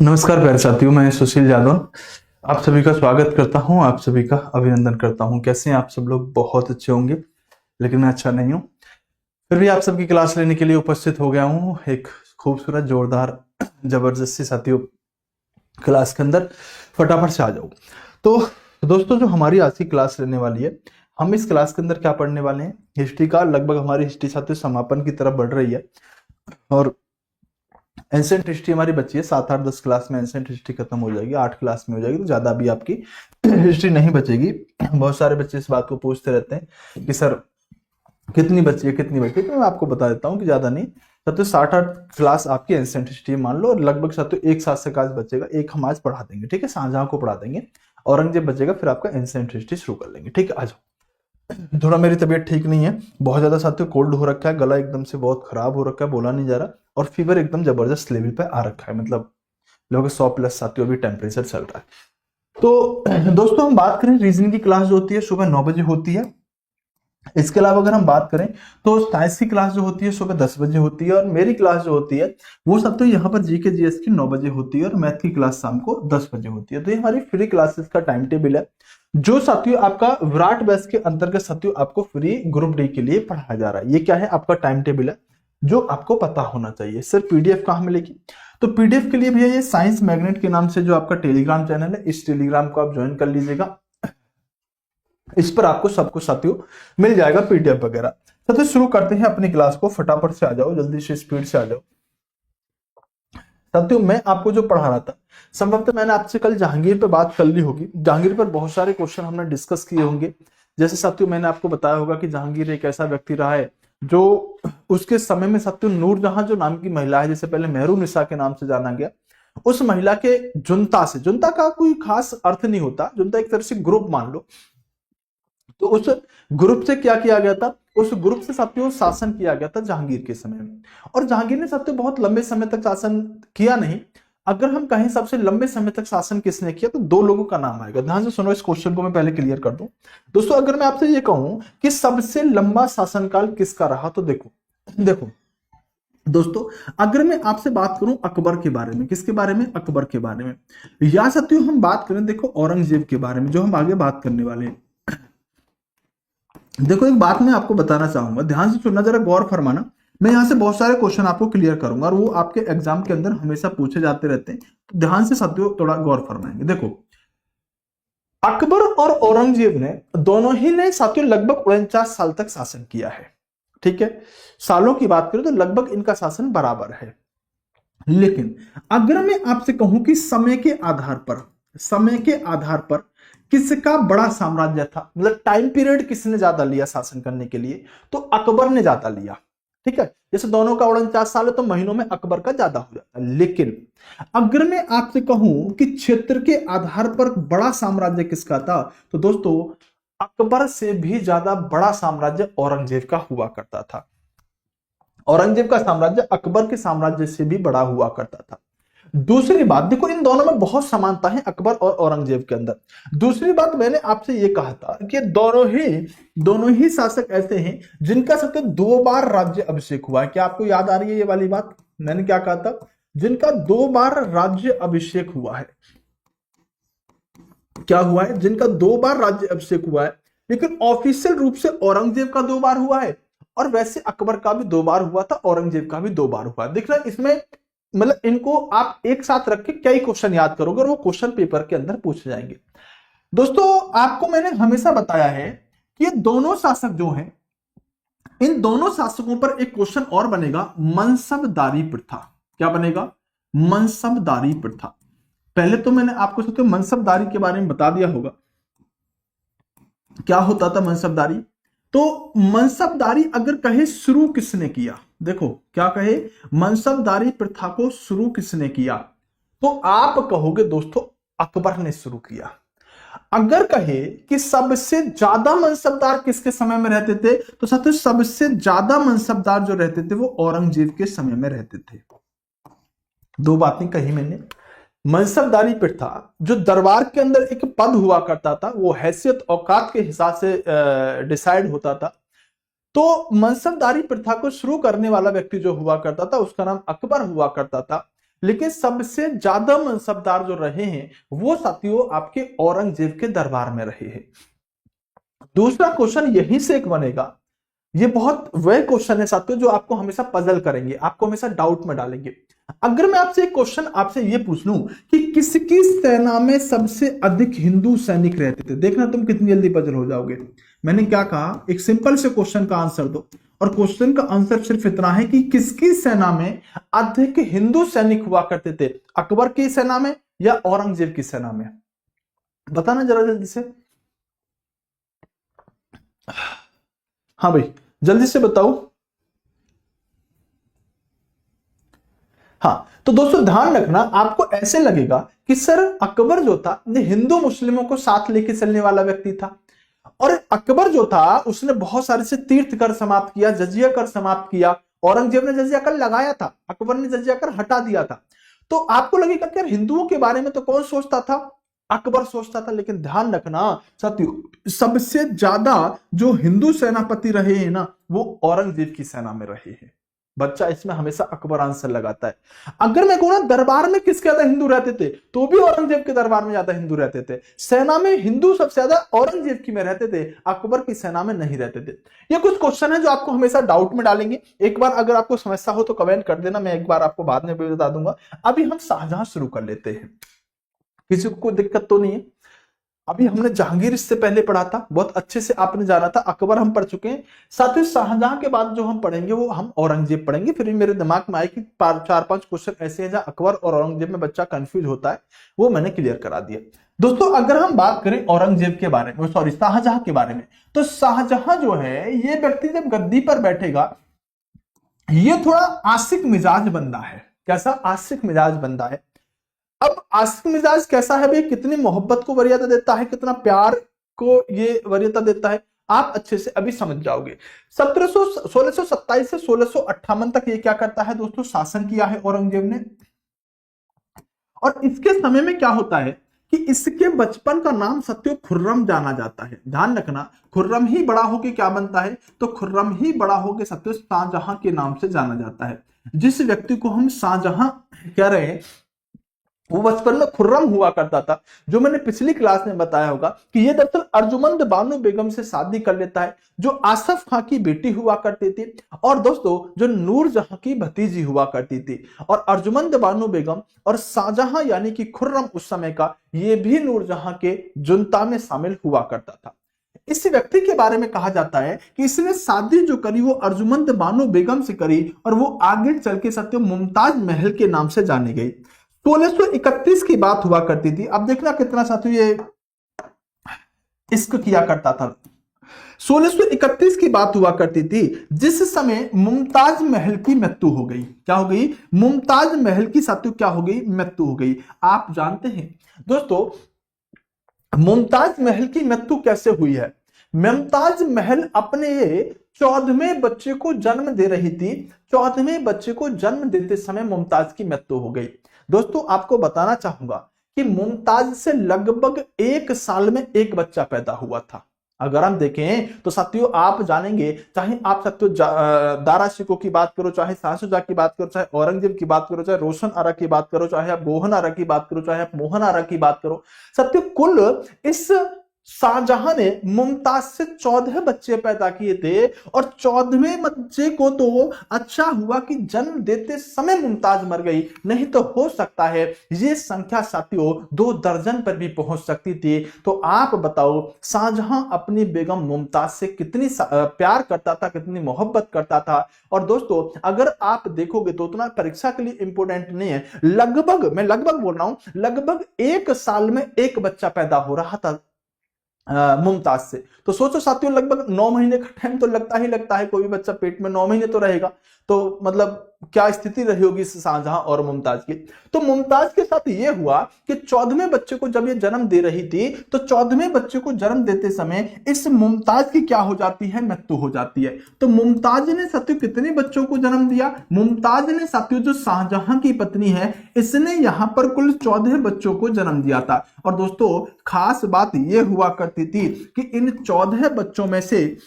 नमस्कार प्यारे साथियों, मैं सुशील यादव आप सभी का स्वागत करता हूं। आप सभी का अभिनंदन करता हूं। कैसे हैं आप सब लोग? बहुत अच्छे होंगे, लेकिन मैं अच्छा नहीं हूं। फिर भी आप सबकी क्लास लेने के लिए उपस्थित हो गया हूं। एक खूबसूरत, जोरदार, जबरदस्ती साथियों क्लास के अंदर फटाफट से आ जाओ। तो दोस्तों, जो हमारी आज की क्लास रहने वाली है, हम इस क्लास के अंदर क्या पढ़ने वाले हैं? हिस्ट्री का। लगभग हमारी हिस्ट्री साथियों समापन की तरफ बढ़ रही है और एंसेंट हिस्ट्री हमारी बची है 7, 8, 10 क्लास में एंसेंट हिस्ट्री खत्म हो जाएगी। 8 क्लास में हो जाएगी, तो ज्यादा भी आपकी हिस्ट्री नहीं बचेगी। बहुत सारे बच्चे इस बात को पूछते रहते हैं कि सर कितनी बची है, कितनी बची है। तो मैं आपको बता देता हूँ कि ज्यादा नहीं, तो 7, 8 क्लास आपकी एंसेंट हिस्ट्री मान लो, और लगभग साथ एक 7 से क्लास बचेगा। एक हम आज पढ़ा देंगे, ठीक है, शाहजहां को पढ़ा देंगे। औरंगजेब बचेगा, फिर आपका एंसेंट हिस्ट्री शुरू कर लेंगे, ठीक है। आ जाओ। थोड़ा मेरी तबीयत ठीक नहीं है, बहुत ज्यादा साथियों कोल्ड हो रखा है, गला एकदम से बहुत खराब हो रखा है, बोला नहीं जा रहा, और फीवर एकदम जबरदस्त लेवल पे आ रखा है। मतलब लोग 100+ साथियों अभी टेम्परेचर चल रहा है। तो दोस्तों, हम बात करें, रीजनिंग की क्लास जो होती है सुबह 9 बजे होती है। इसके अलावा अगर हम बात करें तो साइंस की क्लास जो होती है सुबह 10 बजे होती है, और मेरी क्लास जो होती है वो सब तो यहाँ पर जीके जीएस की 9 बजे होती है, और मैथ की क्लास शाम को 10 बजे होती है। तो ये हमारी फ्री क्लासेस का टाइम टेबल है, जो साथियों आपका विराट बैच के अंतर्गत साथियों आपको फ्री ग्रुप डी के लिए पढ़ाया जा रहा है। ये क्या है? आपका टाइम टेबल है जो आपको पता होना चाहिए। सर पीडीएफ कहाँ मिलेगी? तो पीडीएफ के लिए भैया ये साइंस मैग्नेट के नाम से जो आपका टेलीग्राम चैनल है, इस टेलीग्राम को आप ज्वाइन कर लीजिएगा। इस पर आपको सब कुछ साथियों मिल जाएगा, पीडीएफ वगैरह। तो शुरू करते हैं अपनी क्लास को। फटाफट से आ जाओ, जल्दी से, स्पीड से आ जाओ साथियों। मैं आपको जो पढ़ा रहा था, संभवतः मैंने आपसे कल जहांगीर पे बात कर ली होगी। जहांगीर पर बहुत सारे क्वेश्चन हमने डिस्कस किए होंगे। जैसे साथियों मैंने आपको बताया होगा कि जहांगीर एक ऐसा व्यक्ति रहा है जो उसके समय में साथियों नूरजहां जो नाम की महिला है, जिसे पहले मेहरुनिसा के नाम से जाना गया, उस महिला के जुनता से, जुनता का कोई खास अर्थ नहीं होता, जुनता एक तरह से ग्रुप मान लो, तो उस ग्रुप से क्या किया गया था? उस ग्रुप से साथियों शासन किया गया था जहांगीर के समय में। और जहांगीर ने साथियों बहुत लंबे समय तक शासन किया नहीं। अगर हम कहें सबसे लंबे समय तक शासन किसने किया, तो 2 लोगों का नाम आएगा। ध्यान से सुनो, इस क्वेश्चन को मैं पहले क्लियर कर दूं। दोस्तों, अगर मैं आपसे ये कहूं कि सबसे लंबा शासनकाल किसका रहा, तो देखो देखो दोस्तों, अगर मैं आपसे बात करूं अकबर के बारे में, किसके बारे में? अकबर के बारे में। या साथियों हम बात करें, देखो, औरंगजेब के बारे में, जो हम आगे बात करने वाले हैं। देखो, एक बात मैं आपको बताना चाहूंगा, ध्यान से सुनना, जरा गौर फरमाना। मैं यहाँ से बहुत सारे क्वेश्चन आपको क्लियर करूंगा, और वो आपके एग्जाम के अंदर हमेशा पूछे जाते रहते हैं, तो ध्यान से साथियों थोड़ा गौर फरमाएंगे। देखो, अकबर और औरंगजेब ने दोनों ही ने साथियों लगभग 49 साल तक शासन किया है, ठीक है। सालों की बात करें तो लगभग इनका शासन बराबर है। लेकिन अगर मैं आपसे कहूं कि समय के आधार पर, समय के आधार पर किसका बड़ा साम्राज्य था, मतलब टाइम पीरियड किसने ज्यादा लिया शासन करने के लिए, तो अकबर ने ज्यादा लिया, ठीक है। जैसे दोनों का 49 साल है, तो महीनों में अकबर का ज्यादा हो जाता है। लेकिन अगर मैं आपसे कहूं कि क्षेत्र के आधार पर बड़ा साम्राज्य किसका था, तो दोस्तों अकबर से भी ज्यादा बड़ा साम्राज्य औरंगजेब का हुआ करता था। औरंगजेब का साम्राज्य अकबर के साम्राज्य से भी बड़ा हुआ करता था। दूसरी बात देखो, इन दोनों में बहुत समानता है, अकबर और औरंगजेब के अंदर। दूसरी बात, मैंने आपसे ये कहा था कि दोनों ही शासक ऐसे हैं जिनका सतत 2 बार राज्य अभिषेक हुआ है। क्या आपको याद आ रही है ये वाली बात? मैंने क्या कहा था? जिनका 2 बार राज्य अभिषेक हुआ है। क्या हुआ है? जिनका 2 बार राज्य अभिषेक हुआ है। लेकिन ऑफिशियल रूप से औरंगजेब का 2 बार हुआ है, और वैसे अकबर का भी 2 बार हुआ था, औरंगजेब का भी 2 बार हुआ है। दिख रहा है इसमें? मतलब इनको आप एक साथ रख के कई क्वेश्चन याद करोगे, और वो क्वेश्चन पेपर के अंदर पूछे जाएंगे। दोस्तों, आपको मैंने हमेशा बताया है कि ये दोनों शासक जो हैं, इन दोनों शासकों पर एक क्वेश्चन और बनेगा, मनसबदारी प्रथा। क्या बनेगा? मनसबदारी प्रथा। पहले तो मैंने आपको सोचो मनसबदारी के बारे में बता दिया होगा, क्या होता था मनसबदारी। तो मनसबदारी अगर कहे शुरू किसने किया, देखो क्या कहे, मनसबदारी प्रथा को शुरू किसने किया, तो आप कहोगे दोस्तों अकबर ने शुरू किया। अगर कहे कि सबसे ज्यादा मनसबदार किसके समय में रहते थे, तो साथियों सबसे ज्यादा मनसबदार जो रहते थे वो औरंगजेब के समय में रहते थे। 2 बातें कही मैंने। मनसबदारी प्रथा जो दरबार के अंदर एक पद हुआ करता था, वो हैसियत औकात के हिसाब से डिसाइड होता था। तो मनसबदारी प्रथा को शुरू करने वाला व्यक्ति जो हुआ करता था, उसका नाम अकबर हुआ करता था। लेकिन सबसे ज्यादा मनसबदार जो रहे हैं वो साथियों आपके औरंगजेब के दरबार में रहे हैं। दूसरा क्वेश्चन यहीं से एक बनेगा, ये बहुत वह क्वेश्चन है साथियों जो आपको हमेशा पजल करेंगे, आपको हमेशा डाउट में डालेंगे। अगर मैं आपसे एक क्वेश्चन आपसे ये पूछ लूं कि किसकी सेना में सबसे अधिक हिंदू सैनिक रहते थे, देखना तुम कितनी जल्दी पजल हो जाओगे। मैंने क्या कहा, एक सिंपल से क्वेश्चन का आंसर दो, और क्वेश्चन का आंसर सिर्फ इतना है कि किसकी सेना में अधिक हिंदू सैनिक हुआ करते थे, अकबर की सेना में या औरंगजेब की सेना में? बताना जरा जल्दी से। हाँ भाई जल्दी से बताओ। हाँ तो दोस्तों ध्यान रखना, आपको ऐसे लगेगा कि सर अकबर जो था ये हिंदू मुस्लिमों को साथ लेके चलने वाला व्यक्ति था, और अकबर जो था उसने बहुत सारे से तीर्थ कर समाप्त किया, जजिया कर समाप्त किया। औरंगजेब ने जजिया कर लगाया था, अकबर ने जजिया कर हटा दिया था। तो आपको लगेगा कि यार हिंदुओं के बारे में तो कौन सोचता था, अकबर सोचता था। लेकिन ध्यान रखना साथियों, सबसे ज्यादा जो हिंदू सेनापति रहे हैं ना वो औरंगजेब की सेना में रहे हैं। बच्चा इसमें हमेशा अकबर आंसर लगाता है। अगर मैं कहूँ ना दरबार में किसके ज्यादा हिंदू रहते थे, तो भी औरंगजेब के दरबार में ज्यादा हिंदू रहते थे। सेना में हिंदू सबसे ज्यादा औरंगजेब की में रहते थे, अकबर की सेना में नहीं रहते थे। ये कुछ क्वेश्चन है जो आपको हमेशा डाउट में डालेंगे। एक बार अगर आपको समस्या हो तो कमेंट कर देना, मैं एक बार आपको बाद में भी बता दूंगा। अभी हम शाहजहां शुरू कर लेते हैं, किसी को कोई दिक्कत तो नहीं है? अभी हमने जहांगीर इससे पहले पढ़ा था, बहुत अच्छे से आपने जाना था। अकबर हम पढ़ चुके हैं, साथ ही शाहजहां के बाद जो हम पढ़ेंगे वो हम औरंगजेब पढ़ेंगे। फिर भी मेरे दिमाग में आए कि 4-5 क्वेश्चन ऐसे हैं जहां अकबर और औरंगजेब में बच्चा कंफ्यूज होता है, वो मैंने क्लियर करा दिया। दोस्तों अगर हम बात करें औरंगजेब के बारे में, सॉरी शाहजहां के बारे में, तो शाहजहां जो है ये व्यक्ति जब गद्दी पर बैठेगा ये थोड़ा आशिक मिजाज बंदा है। कैसा? आशिक मिजाज बंदा है। अब आशिक मिजाज कैसा है भाई, कितनी मोहब्बत को वरीयता देता है, कितना प्यार को ये वरीयता देता है, आप अच्छे से अभी समझ जाओगे। 1627 से 1658 तक ये क्या करता है दोस्तों, शासन किया है औरंगजेब ने। और इसके समय में क्या होता है कि इसके बचपन का नाम सत्यो खुर्रम जाना जाता है। ध्यान रखना, खुर्रम ही बड़ा होके क्या बनता है, तो खुर्रम ही बड़ा होके सत्यो शाहजहां के नाम से जाना जाता है। जिस व्यक्ति को हम शाहजहां कह रहे हैं वो बचपन में खुर्रम हुआ करता था। जो मैंने पिछली क्लास में बताया होगा कि ये दरअसल अर्जुमंद बानो बेगम से शादी कर लेता है, जो आसफ खां की बेटी हुआ करती थी, और दोस्तों जो नूरजहां की भतीजी हुआ करती थी। और अर्जुमंद बानो बेगम और शाहजहां यानी कि खुर्रम उस समय का, ये भी नूरजहां के जुनता में शामिल हुआ करता था। इस व्यक्ति के बारे में कहा जाता है कि इसने शादी जो करी वो अर्जुमंद बानो बेगम से करी, और वो आगे चल के सत्य मुमताज महल के नाम से जानी गई। 1631 की बात हुआ करती थी। अब देखना कितना साथियों ये इश्क किया करता था। 1631 की बात हुआ करती थी जिस समय मुमताज महल की मृत्यु हो गई। क्या हो गई? मुमताज महल की साथियों क्या हो गई? मृत्यु हो गई। आप जानते हैं दोस्तों मुमताज महल की मृत्यु कैसे हुई है? मुमताज महल अपने 14वें बच्चे को जन्म दे रही थी। 14वें बच्चे को जन्म देते समय मुमताज की मृत्यु हो गई। दोस्तों आपको बताना चाहूंगा कि मुमताज से लगभग 1 साल में एक बच्चा पैदा हुआ था। अगर हम देखें तो साथियों आप जानेंगे, चाहे आप साथियों दारा शिकोह की बात करो, चाहे शाहशुजा की बात करो, चाहे औरंगजेब की बात करो, चाहे रोशन आरा की बात करो, चाहे आप गोहन आरा की बात करो, चाहे आप मोहन आरा की बात करो, साथियों कुल इस शाहजहां ने मुमताज से 14 बच्चे पैदा किए थे। और 14वें बच्चे को तो अच्छा हुआ कि जन्म देते समय मुमताज मर गई, नहीं तो हो सकता है ये संख्या साथियों 2 दर्जन पर भी पहुंच सकती थी। तो आप बताओ शाहजहां अपनी बेगम मुमताज से कितनी प्यार करता था, कितनी मोहब्बत करता था। और दोस्तों अगर आप देखोगे तो उतना परीक्षा के लिए इंपोर्टेंट नहीं है, लगभग मैं लगभग बोल रहा हूं, लगभग 1 साल में एक बच्चा पैदा हो रहा था मुमताज से। तो सोचो साथियों लगभग 9 महीने का टाइम तो लगता ही लगता है, कोई भी बच्चा पेट में 9 महीने तो रहेगा। तो मतलब क्या स्थिति रही होगी शाहजहां और मुमताज की। तो मुमताज के साथ यह हुआ कि 14वें बच्चे को जब ये जन्म दे रही थी तो 14वें बच्चे को जन्म देते समय इस मुमताज की क्या हो जाती है? मृत्यु हो जाती है। तो मुमताज ने साथियों कितने बच्चों को जन्म दिया? मुमताज ने साथियों जो शाहजहां की पत्नी है इसने यहां पर कुल 14 बच्चों को जन्म दिया था। और दोस्तों खास बात यह हुआ करती थी कि इन 14 बच्चों में से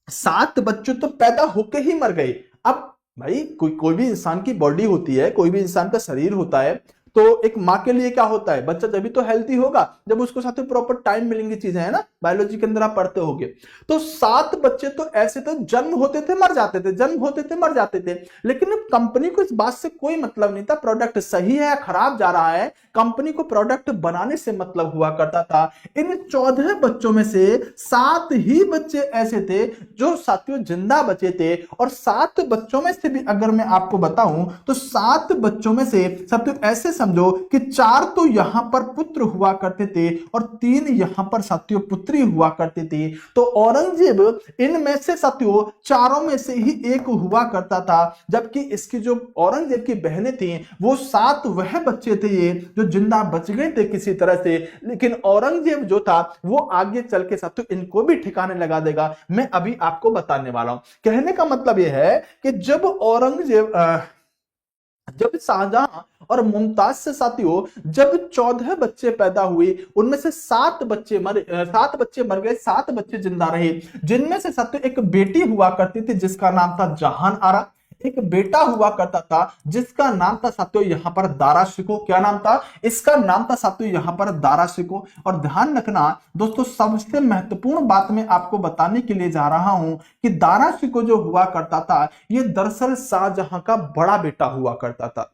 7 बच्चे तो पैदा होके ही मर गए। अब भाई कोई भी इंसान की बॉडी होती है, कोई भी इंसान का शरीर होता है, तो एक माँ के लिए क्या होता है, बच्चा जब भी तो हेल्थी होगा जब उसको साथ में प्रॉपर टाइम मिलेंगी, चीजें है ना, बायोलॉजी के अंदर आप पढ़ते होगे। तो 7 बच्चे तो ऐसे तो जन्म होते थे मर जाते थे, जन्म होते थे मर जाते थे, लेकिन कंपनी को इस बात से कोई मतलब नहीं था प्रोडक्ट सही है या खराब जा रहा है, कंपनी को प्रोडक्ट बनाने से मतलब हुआ करता था। इन 14 बच्चों में से 7 ही बच्चे ऐसे थे जो साथियों जिंदा बचे थे, और 7 बच्चों में से भी अगर मैं आपको बताऊं तो 7 बच्चों में से साथियों ऐसे समझो कि 4 तो यहां पर पुत्र हुआ करते थे और 3 यहां पर साथियों पुत्री हुआ करती थी। तो औरंगजेब इनमें से साथियों चारों में से ही एक हुआ करता था, जबकि इसकी जो औरंगजेब की बहनें थी वो 7 वह बच्चे थे ये जो जिंदा बच गए थे किसी तरह से, लेकिन औरंगजेब जो था वो आगे चल के साथियों इनको भी ठिकाने लगा देगा। मैं अभी आपको बताने वाला हूं। कहने का मतलब यह है कि जब शाहजहां और मुमताज से साथियों जब 14 बच्चे पैदा हुए, उनमें से 7 बच्चे मर गए, 7 बच्चे जिंदा रहे, जिनमें से साथियों एक बेटी हुआ करती थी जिसका नाम था जहान आरा, एक बेटा हुआ करता था जिसका नाम था साथियों यहां पर दारा शिको। क्या नाम था इसका? नाम था साथियों यहां पर दारा शिको। और ध्यान रखना दोस्तों, सबसे महत्वपूर्ण बात मैं आपको बताने के लिए जा रहा हूं कि दारा शिको जो हुआ करता था ये दरअसल शाहजहां का बड़ा बेटा हुआ करता था।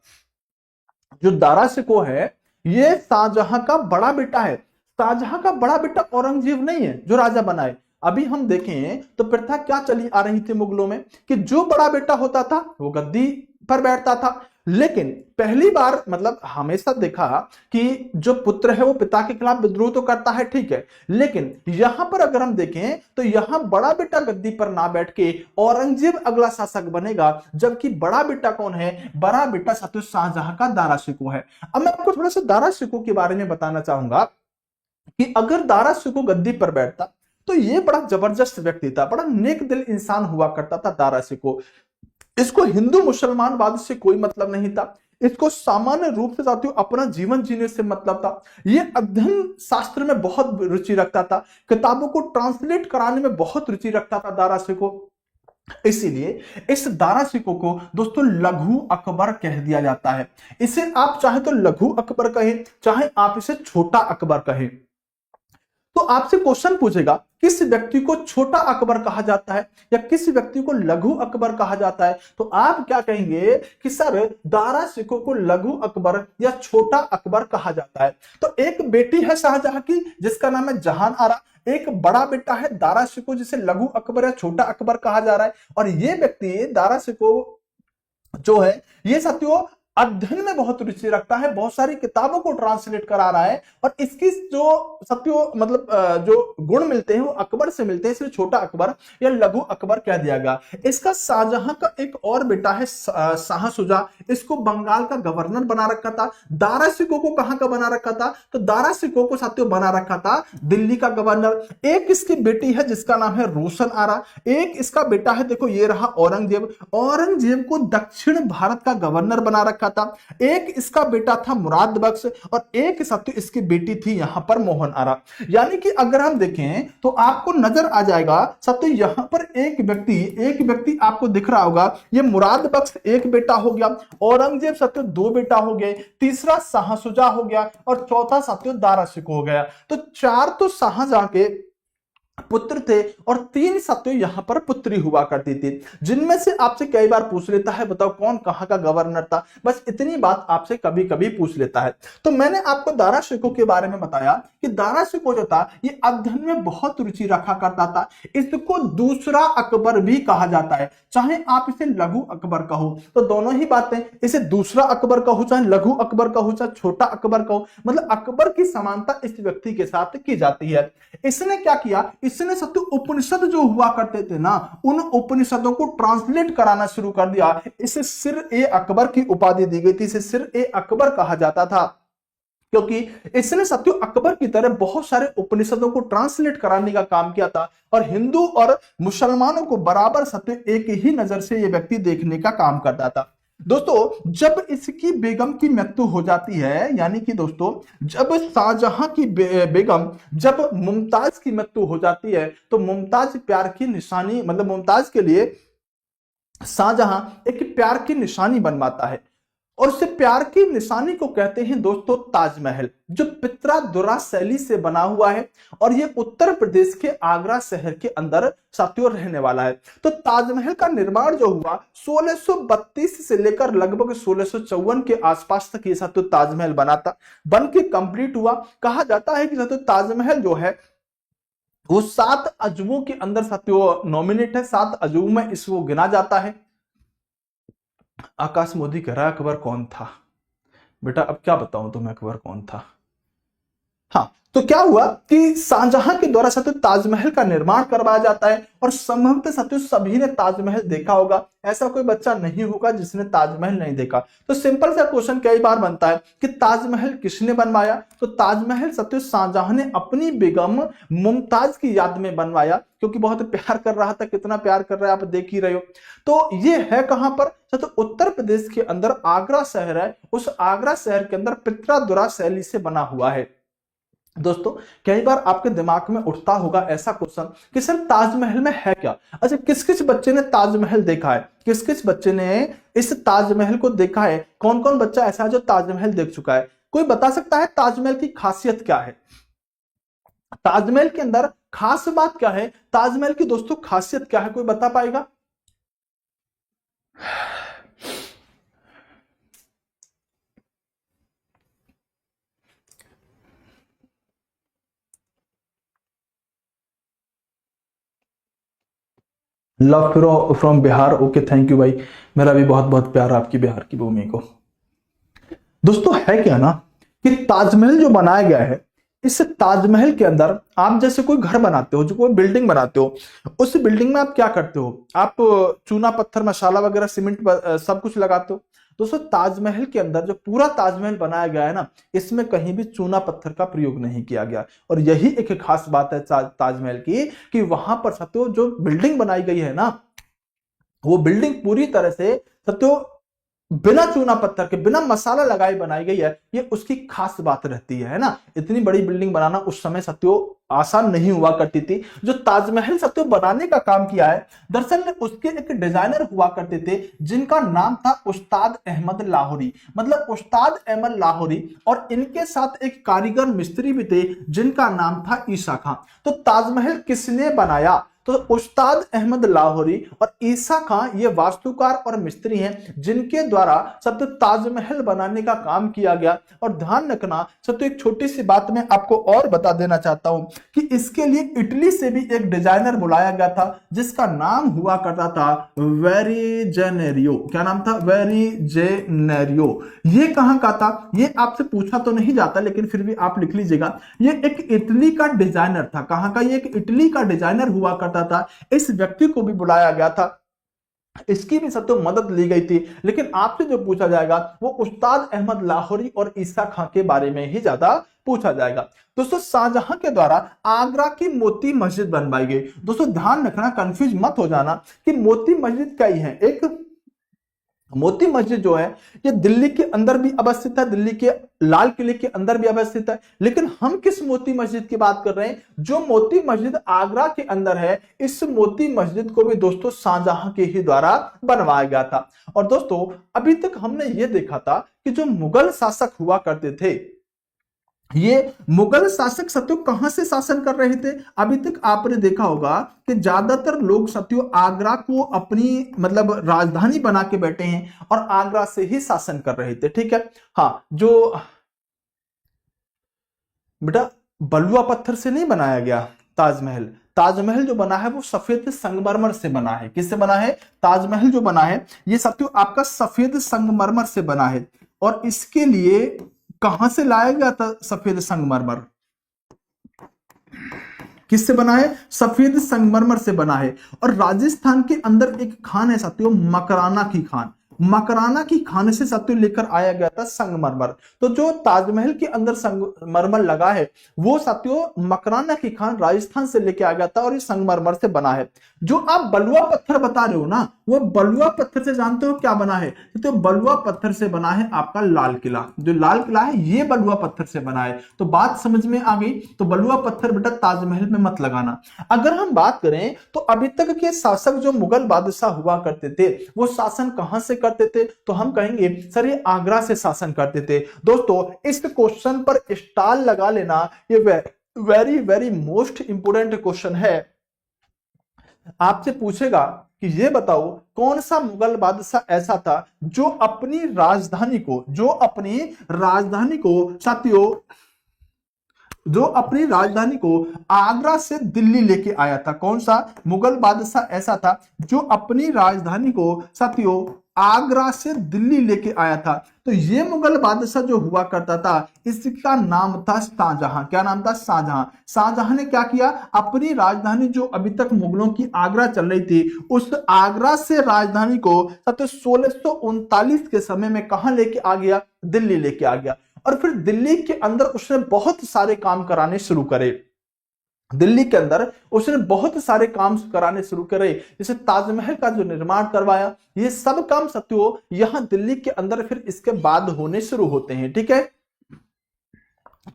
जो दारा शिको है ये शाहजहां का बड़ा बेटा है। शाहजहां का बड़ा बेटा औरंगजेब नहीं है जो राजा बनाए। अभी हम देखें तो प्रथा क्या चली आ रही थी मुगलों में कि जो बड़ा बेटा होता था वो गद्दी पर बैठता था, लेकिन पहली बार मतलब हमेशा देखा कि जो पुत्र है वो पिता के खिलाफ विद्रोह तो करता है, ठीक है, लेकिन यहां पर अगर हम देखें तो यहां बड़ा बेटा गद्दी पर ना बैठ के औरंगजेब अगला शासक बनेगा, जबकि बड़ा बेटा कौन है? बड़ा बेटा साथियों शाहजहां का दारा शिको है। अब मैं आपको थोड़ा सा दारा शिको के बारे में बताना चाहूंगा कि अगर दारा शिको गद्दी पर बैठता तो ये बड़ा जबरदस्त व्यक्ति था, बड़ा नेक दिल इंसान हुआ करता था दारा शिको। इसको हिंदू मुसलमानवाद से कोई मतलब नहीं था, इसको सामान्य रूप से साथियों अपना जीवन जीने से मतलब था। ये अध्ययन शास्त्र में बहुत रुचि रखता था, किताबों को ट्रांसलेट कराने में बहुत रुचि रखता था दारा शिको। इसीलिए इस दारा शिको को दोस्तों लघु अकबर कह दिया जाता है। इसे आप चाहे तो लघु अकबर कहें, चाहे आप इसे छोटा अकबर कहें। तो आपसे क्वेश्चन पूछेगा किस व्यक्ति को छोटा अकबर कहा जाता है या किस व्यक्ति को लघु अकबर कहा जाता है, तो आप क्या कहेंगे कि सर दारा शिको को लघु अकबर या छोटा अकबर कहा जाता है। तो एक बेटी है शाहजहां की जिसका नाम है जहान आरा, एक बड़ा बेटा है दारा शिको जिसे लघु अकबर या छोटा अकबर कहा जा रहा है, और ये व्यक्ति दारा शिको जो है ये साथियों अध्ययन में बहुत रुचि रखता है, बहुत सारी किताबों को ट्रांसलेट करा रहा है, और इसकी जो साथियों मतलब जो गुण मिलते हैं वो अकबर से मिलते हैं, इसलिए छोटा अकबर या लघु अकबर कह दिया गया। इसका शाहजहां का एक और बेटा है शाह शुजा, इसको बंगाल का गवर्नर बना रखा था। दारा शिको को कहां का बना रखा था? तो दारा शिको को साथियों बना रखा था दिल्ली का गवर्नर। एक इसकी बेटी है जिसका नाम है रोशन आरा, एक इसका बेटा है देखो ये रहा औरंगजेब, औरंगजेब को दक्षिण भारत का गवर्नर बना रखा था। एक इसका बेटा था मुराद बख्श और एक साथियों इसकी बेटी थी यहां पर मोहन आरा। यानी कि अगर हम देखें तो आपको नजर आ जाएगा साथियों यहां पर एक व्यक्ति आपको दिख रहा होगा, ये मुराद बख्श एक बेटा हो गया, औरंगजेब साथियों 2 बेटा हो गए, तीसरा शाह शुजा हो गया और चौथा साथियों दारा शिको हो गया। तो 4 तो शाहजहां के पुत्र थे और 3 साथियों यहां पर पुत्री हुआ करती थी, जिनमें से आपसे कई बार पूछ लेता है बताओ कौन कहां का गवर्नर था, बस इतनी बात आपसे कभी कभी पूछ लेता है। तो मैंने आपको दारा शिको के बारे में बताया कि दारा शिको जो था ये अध्ययन में बहुत रुचि रखा करता था। इसको दूसरा अकबर भी कहा जाता है, चाहे आप इसे लघु अकबर कहो, तो दोनों ही बातें, इसे दूसरा अकबर कहो चाहे लघु अकबर कहो चाहे छोटा अकबर कहो, मतलब अकबर की समानता इस व्यक्ति के साथ की जाती है। इसने क्या किया, इसने सत्य उपनिषद जो हुआ करते थे ना उन उपनिषदों को ट्रांसलेट कराना शुरू कर दिया। इसे सिर ए अकबर की उपाधि दी गई थी, इसे सिर ए अकबर कहा जाता था क्योंकि इसने सत्य अकबर की तरह बहुत सारे उपनिषदों को ट्रांसलेट कराने का काम किया था और हिंदू और मुसलमानों को बराबर सत्य एक ही नजर से यह व्यक्ति देखने का काम करता था। दोस्तों जब इसकी बेगम की मृत्यु हो जाती है, यानी कि दोस्तों जब शाहजहां की बेगम जब मुमताज की मृत्यु हो जाती है, तो मुमताज प्यार की निशानी मतलब मुमताज के लिए शाहजहां एक प्यार की निशानी बनवाता है और उस प्यार की निशानी को कहते हैं दोस्तों ताजमहल, जो पित्रा दुरा शैली से बना हुआ है और ये उत्तर प्रदेश के आगरा शहर के अंदर साथियों रहने वाला है। तो ताजमहल का निर्माण जो हुआ 1632 से लेकर लगभग 1654 के आसपास तक ये साथियों ताजमहल बन के कंप्लीट हुआ। कहा जाता है कि साथियों ताजमहल जो है वो 7 अजूबों के अंदर साथियों नॉमिनेट है, 7 अजूबों में इसको गिना जाता है। आकाश मोदी कह रहा है अकबर कौन था? बेटा अब क्या बताऊं तुम्हें अकबर कौन था। हाँ, तो क्या हुआ कि शाहजहां के द्वारा साथियों ताजमहल का निर्माण करवाया जाता है और संभवतः साथियों सभी ने ताजमहल देखा होगा, ऐसा कोई बच्चा नहीं होगा जिसने ताजमहल नहीं देखा। तो सिंपल सा क्वेश्चन कई बार बनता है कि ताजमहल किसने बनवाया? तो ताजमहल साथियों शाहजहां ने अपनी बेगम मुमताज की याद में बनवाया, क्योंकि बहुत प्यार कर रहा था। कितना प्यार कर रहा है आप देख ही रहे हो। तो ये है कहां पर? तो उत्तर प्रदेश के अंदर आगरा शहर है, उस आगरा शहर के अंदर पित्रा शैली से बना हुआ है। दोस्तों कई बार आपके दिमाग में उठता होगा ऐसा क्वेश्चन कि सर ताजमहल में है क्या? अच्छा, किस किस बच्चे ने ताजमहल देखा है? किस किस बच्चे ने इस ताजमहल को देखा है? कौन कौन बच्चा ऐसा है जो ताजमहल देख चुका है? कोई बता सकता है ताजमहल की खासियत क्या है? ताजमहल के अंदर खास बात क्या है? ताजमहल की दोस्तों खासियत क्या है? कोई बता पाएगा? Love from Bihar, okay thank you भाई, मेरा भी बहुत बहुत प्यार आपकी बिहार की भूमि को। दोस्तों है क्या ना कि ताजमहल जो बनाया गया है, इस ताजमहल के अंदर आप जैसे कोई घर बनाते हो, जो कोई बिल्डिंग बनाते हो, उस बिल्डिंग में आप क्या करते हो? आप चूना पत्थर मसाला वगैरह सीमेंट सब कुछ लगाते हो। दोस्तों ताजमहल के अंदर जो पूरा ताजमहल बनाया गया है ना, इसमें कहीं भी चूना पत्थर का प्रयोग नहीं किया गया। और यही एक खास बात है ताजमहल की कि वहां पर साथियों जो बिल्डिंग बनाई गई है ना, वो बिल्डिंग पूरी तरह से साथियों बिना चूना पत्थर के, बिना मसाला लगाए बनाई गई है। ये उसकी खास बात रहती है ना। इतनी बड़ी बिल्डिंग बनाना उस समय साथियों आसान नहीं हुआ करती थी। जो ताजमहल साथियों बनाने का काम किया है, दरअसल उसके एक डिजाइनर हुआ करते थे जिनका नाम था उस्ताद अहमद लाहौरी, मतलब उस्ताद अहमद लाहौरी। और इनके साथ एक कारीगर मिस्त्री भी थे जिनका नाम था ईसा खां। तो ताजमहल किसने बनाया? तो उस्ताद अहमद लाहौरी और ईसा खां ये वास्तुकार और मिस्त्री हैं जिनके द्वारा सत्य ताजमहल बनाने का काम किया गया। और ध्यान रखना सत्य, एक छोटी सी बात मैं आपको और बता देना चाहता हूं कि इसके लिए इटली से भी एक डिजाइनर बुलाया गया था जिसका नाम हुआ करता था वेरीजेनेरियो। क्या नाम था? वेरीजेनेरियो। ये कहां का था? ये आपसे पूछा तो नहीं जाता, लेकिन फिर भी आप लिख लीजिएगा। ये एक इटली का डिजाइनर था। कहां का? ये एक इटली का डिजाइनर हुआ करता था। इस व्यक्ति को भी बुलाया गया था, इसकी भी सत्य मदद ली गई थी। लेकिन आपसे जो पूछा जाएगा वो उस्ताद अहमद लाहौरी और ईसा खां के बारे में ही ज्यादा पूछा जाएगा। दोस्तों शाहजहां के द्वारा आगरा की मोती मस्जिद बनवाई गई। दोस्तों ध्यान रखना, कंफ्यूज मत हो जाना कि मोती मस्जिद कई है। एक मोती मस्जिद जो है ये दिल्ली के अंदर भी अवस्थित है, दिल्ली के लाल किले के अंदर भी अवस्थित है। लेकिन हम किस मोती मस्जिद की बात कर रहे हैं? जो मोती मस्जिद आगरा के अंदर है, इस मोती मस्जिद को भी दोस्तों शाहजहां के ही द्वारा बनवाया गया था। और दोस्तों अभी तक हमने ये देखा था कि जो मुगल शासक हुआ करते थे, ये मुगल शासक सत्यो कहां से शासन कर रहे थे? अभी तक आपने देखा होगा कि ज्यादातर लोग सत्यो आगरा को अपनी मतलब राजधानी बना के बैठे हैं और आगरा से ही शासन कर रहे थे। ठीक है। हाँ, जो बेटा बलुआ पत्थर से नहीं बनाया गया ताजमहल। ताजमहल जो बना है वो सफेद संगमरमर से बना है। किससे बना है? ताजमहल जो बना है ये सत्यो आपका सफेद संगमरमर से बना है। और इसके लिए कहां से लाया गया था सफेद संगमरमर? किससे बना है? सफेद संगमरमर से बना है। और राजस्थान के अंदर एक खान है साथियों, मकराना की खान। मकराना की खान से साथियों लेकर आया गया था संगमरमर। तो जो ताजमहल के अंदर संगमरमर लगा है वो साथियों मकराना की खान राजस्थान से लेकर आ गया था और ये संगमरमर से बना है। जो आप बलुआ पत्थर बता रहे हो ना, वो बलुआ पत्थर से जानते हो क्या बना है? तो बलुआ पत्थर से बना है आपका लाल किला। जो लाल किला है ये बलुआ पत्थर से बना है। तो बात समझ में आ गई। तो बलुआ पत्थर बेटा ताजमहल में मत लगाना। अगर हम बात करें तो अभी तक के शासक जो मुगल बादशाह हुआ करते थे वो शासन कहां से करते थे? तो हम कहेंगे सर ये आगरा से शासन करते थे। दोस्तों इस क्वेश्चन पर स्टार लगा लेना, ये very very most important question है। आपसे पूछेगा कि ये बताओ कौन सा मुगल बादशाह ऐसा था जो अपनी राजधानी को साथियों जो अपनी राजधानी को आगरा से दिल्ली लेके आया था? कौन सा मुगल बादशाह ऐसा था जो अपनी राजधानी को साथियों आगरा से दिल्ली लेके आया था? तो ये मुगल बादशाह जो हुआ करता था इसका नाम था शाहजहां। क्या नाम था? शाहजहां। शाहजहां ने क्या किया? अपनी राजधानी जो अभी तक मुगलों की आगरा चल रही थी उस आगरा से राजधानी को 1639 के समय में कहां लेके आ गया? दिल्ली लेके आ गया। और फिर दिल्ली के अंदर उसने बहुत सारे काम कराने शुरू करे। दिल्ली के अंदर उसने बहुत सारे काम कराने शुरू करे, जैसे ताजमहल का जो निर्माण करवाया। ये सब काम सत्यो यहां दिल्ली के अंदर फिर इसके बाद होने शुरू होते हैं। ठीक है,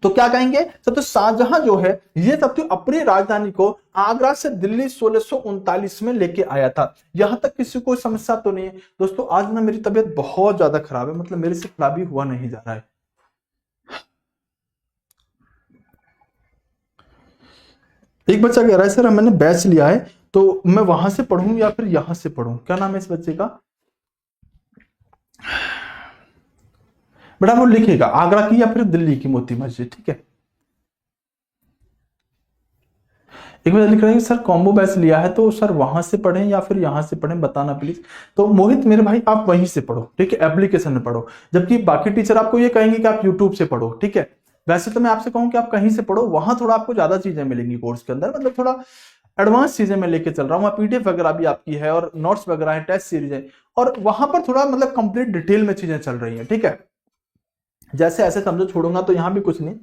तो क्या कहेंगे? तो शाहजहां जो है ये सत्यो अपनी राजधानी को आगरा से दिल्ली 1639 में लेके आया था। यहां तक किसी को समस्या तो नहीं है? दोस्तों आज ना मेरी तबीयत बहुत ज्यादा खराब है, मतलब मेरे से खराब ही हुआ नहीं जा रहा है। एक बच्चा कह रहा है सर मैंने बैच लिया है तो मैं वहां से पढ़ूं या फिर यहां से पढ़ूं? क्या नाम है इस बच्चे का? बेटा वो लिखेगा आगरा की या फिर दिल्ली की मोती मस्जिद। ठीक है, एक बार लिख रहे हैं सर कॉम्बो बैच लिया है तो सर वहां से पढ़ें या फिर यहां से पढ़ें, बताना प्लीज। तो मोहित मेरे भाई आप वहीं से पढ़ो, ठीक है, एप्लीकेशन में पढ़ो, जबकि बाकी टीचर आपको ये कहेंगे कि आप यूट्यूब से पढ़ो। ठीक है, वैसे तो मैं आपसे कहूं कि आप कहीं से पढ़ो, वहां थोड़ा आपको ज्यादा चीजें मिलेंगी कोर्स के अंदर, मतलब थोड़ा एडवांस चीजें मैं लेके चल रहा हूँ। पीडीएफ वगैरह भी आपकी है और नोट्स वगैरह है, टेस्ट सीरीज है, और वहां पर थोड़ा मतलब कंप्लीट डिटेल में चीजें चल रही है। ठीक है, जैसे ऐसे समझो छोड़ूंगा तो यहाँ भी कुछ नहीं,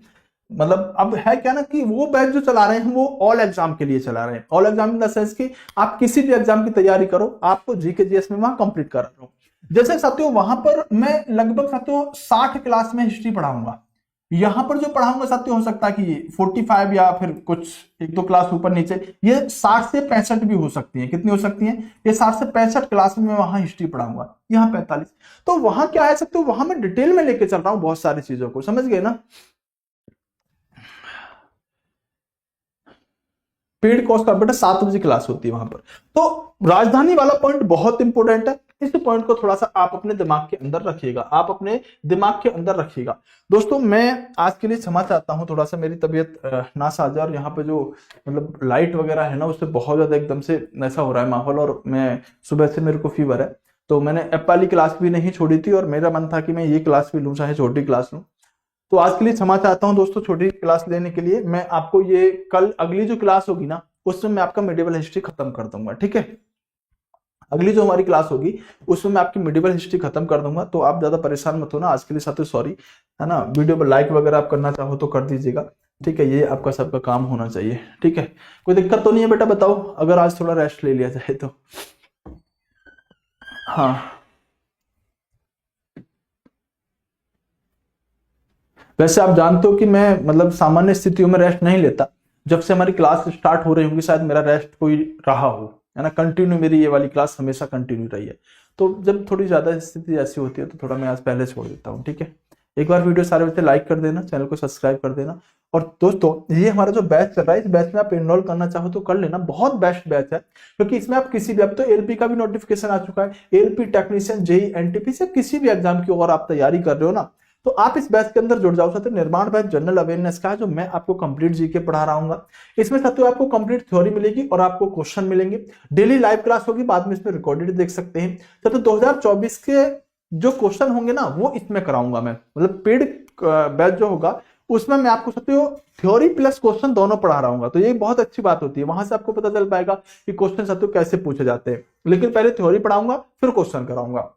मतलब अब है क्या ना कि वो बैच जो चला रहे हैं वो ऑल एग्जाम के लिए चला रहे हैं। All exam in the sense कि आप किसी भी एग्जाम की तैयारी करो, आपको जीके जीएस में वहां कंप्लीट कर रहा हूं। जैसे साथियों वहां पर मैं लगभग साथियों 60 क्लास में हिस्ट्री पढ़ाऊंगा। यहां पर जो पढ़ाऊंगा साथियों हो सकता है कि 45 या फिर कुछ एक दो क्लास ऊपर नीचे, ये 60 से 65 भी हो सकती है। कितनी हो सकती है? ये 60 से 65 क्लास में मैं वहां हिस्ट्री पढ़ाऊंगा, यहाँ 45। तो वहां क्या है सकते हो, वहां मैं डिटेल में लेके चल रहा हूं बहुत सारी चीजों को, समझ गए ना। पेड कॉस्ट का बेटा 7 बजे क्लास होती है वहां पर। तो राजधानी वाला पॉइंट बहुत इंपॉर्टेंट है, इस पॉइंट को थोड़ा सा आप अपने दिमाग के अंदर रखिएगा, आप अपने दिमाग के अंदर रखिएगा। दोस्तों मैं आज के लिए क्षमा चाहता हूं, थोड़ा सा मेरी तबीयत नासाज है और यहाँ पे जो मतलब लाइट वगैरह है ना उससे बहुत ज्यादा एकदम से ऐसा हो रहा है माहौल, और मैं सुबह से मेरे को फीवर है, तो मैंने एप वाली क्लास भी नहीं छोड़ी थी और मेरा मन था कि मैं ये क्लास भी लूँ, चाहे छोटी क्लास लूँ। तो आज के लिए क्षमा चाहता हूं दोस्तों छोटी क्लास लेने के लिए। मैं आपको ये कल अगली जो क्लास होगी ना उसमें मैं आपका मिडिवल हिस्ट्री खत्म कर दूंगा। ठीक है, अगली जो हमारी क्लास होगी उसमें मैं आपकी मिडिवल हिस्ट्री खत्म कर दूंगा, तो आप ज्यादा परेशान मत होना। आज के लिए साथियों सॉरी, है ना। वीडियो पर लाइक वगैरह आप करना चाहो तो कर दीजिएगा। ठीक है, ये आपका सबका काम होना चाहिए। ठीक है, कोई दिक्कत तो नहीं है बेटा? बताओ अगर आज थोड़ा रेस्ट ले लिया जाए तो। हाँ वैसे आप जानते हो कि मैं मतलब सामान्य स्थितियों में रेस्ट नहीं लेता। जब से हमारी क्लास स्टार्ट हो रही होगी शायद मेरा रेस्ट कोई रहा हो, है ना। कंटिन्यू मेरी ये वाली क्लास हमेशा कंटिन्यू रही है। तो जब थोड़ी ज्यादा स्थिति ऐसी होती है तो थोड़ा मैं आज पहले छोड़ देता हूँ। ठीक है, एक बार वीडियो सारे बच्चे लाइक कर देना, चैनल को सब्सक्राइब कर देना। और दोस्तों ये हमारा जो बैच चल रहा है, इस बैच में आप एनरोल करना चाहो तो कर लेना, बहुत बेस्ट बैच है, क्योंकि इसमें आप किसी भी, अब तो एलपी का भी नोटिफिकेशन आ चुका है, एलपी टेक्नीशियन जेई एनटीपी से किसी भी एग्जाम की अगर आप तैयारी कर रहे हो ना तो आप इस बैच के अंदर जुड़ जाओ। साथियों निर्माण बैच जनरल अवेयरनेस का है जो मैं आपको कंप्लीट जीके पढ़ा रहा हूँ। इसमें साथियों आपको कंप्लीट थ्योरी मिलेगी और आपको क्वेश्चन मिलेंगे। डेली लाइव क्लास होगी, बाद में इसमें रिकॉर्डेड देख सकते हैं। तो 2024 के जो क्वेश्चन होंगे ना वो इसमें कराऊंगा मैं, मतलब पेड बैच जो होगा उसमें मैं आपको साथियों थ्योरी प्लस क्वेश्चन दोनों पढ़ा रहा हूँ। तो ये बहुत अच्छी बात होती है, वहां से आपको पता चल पाएगा कि क्वेश्चन साथियों कैसे पूछे जाते हैं। लेकिन पहले थ्योरी पढ़ाऊंगा फिर क्वेश्चन कराऊंगा।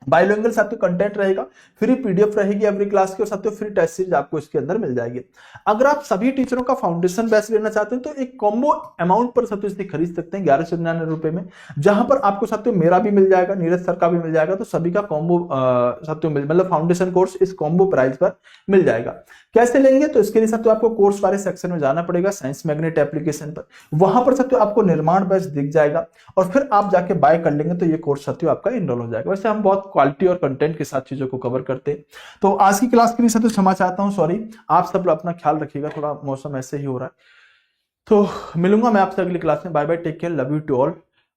बाइलिंगुअल साथियों कंटेंट रहेगा, फ्री पीडीएफ रहेगी एवरी क्लास की, और साथियों फ्री टेस्ट सीरीज आपको इसके अंदर मिल जाएगी। अगर आप सभी टीचरों का फाउंडेशन बैच लेना चाहते हैं तो एक कॉम्बो अमाउंट पर साथियों इसे खरीद सकते हैं 1199 रुपए में, जहां पर आपको साथियों मेरा भी मिल जाएगा, नीरज सर का भी मिल जाएगा, तो सभी का कॉम्बो साथियों मतलब फाउंडेशन कोर्स इस कॉम्बो प्राइस पर मिल जाएगा। कैसे लेंगे, तो इसके लिए साथियों आपको कोर्स वाले सेक्शन में जाना पड़ेगा, साइंस मैग्नेट एप्लीकेशन पर, वहां पर साथियों आपको निर्माण बैच दिख जाएगा, और फिर आप जाके बाय कर लेंगे तो ये कोर्स साथियों आपका इनरोल हो जाएगा। वैसे हम बहुत क्वालिटी और कंटेंट के साथ चीजों को कवर करते हैं। तो आज की क्लास के लिए साथियों क्षमा चाहता हूं, सॉरी। आप सब लोग अपना ख्याल रखिएगा, थोड़ा मौसम ऐसे ही हो रहा है। तो मिलूंगा मैं आपसे अगली क्लास में। Bye bye, take care, love you to all.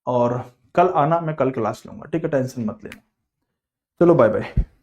और कल आना, मैं कल क्लास लूंगा, ठीक है, टेंशन मत लेना। चलो बाय बाय।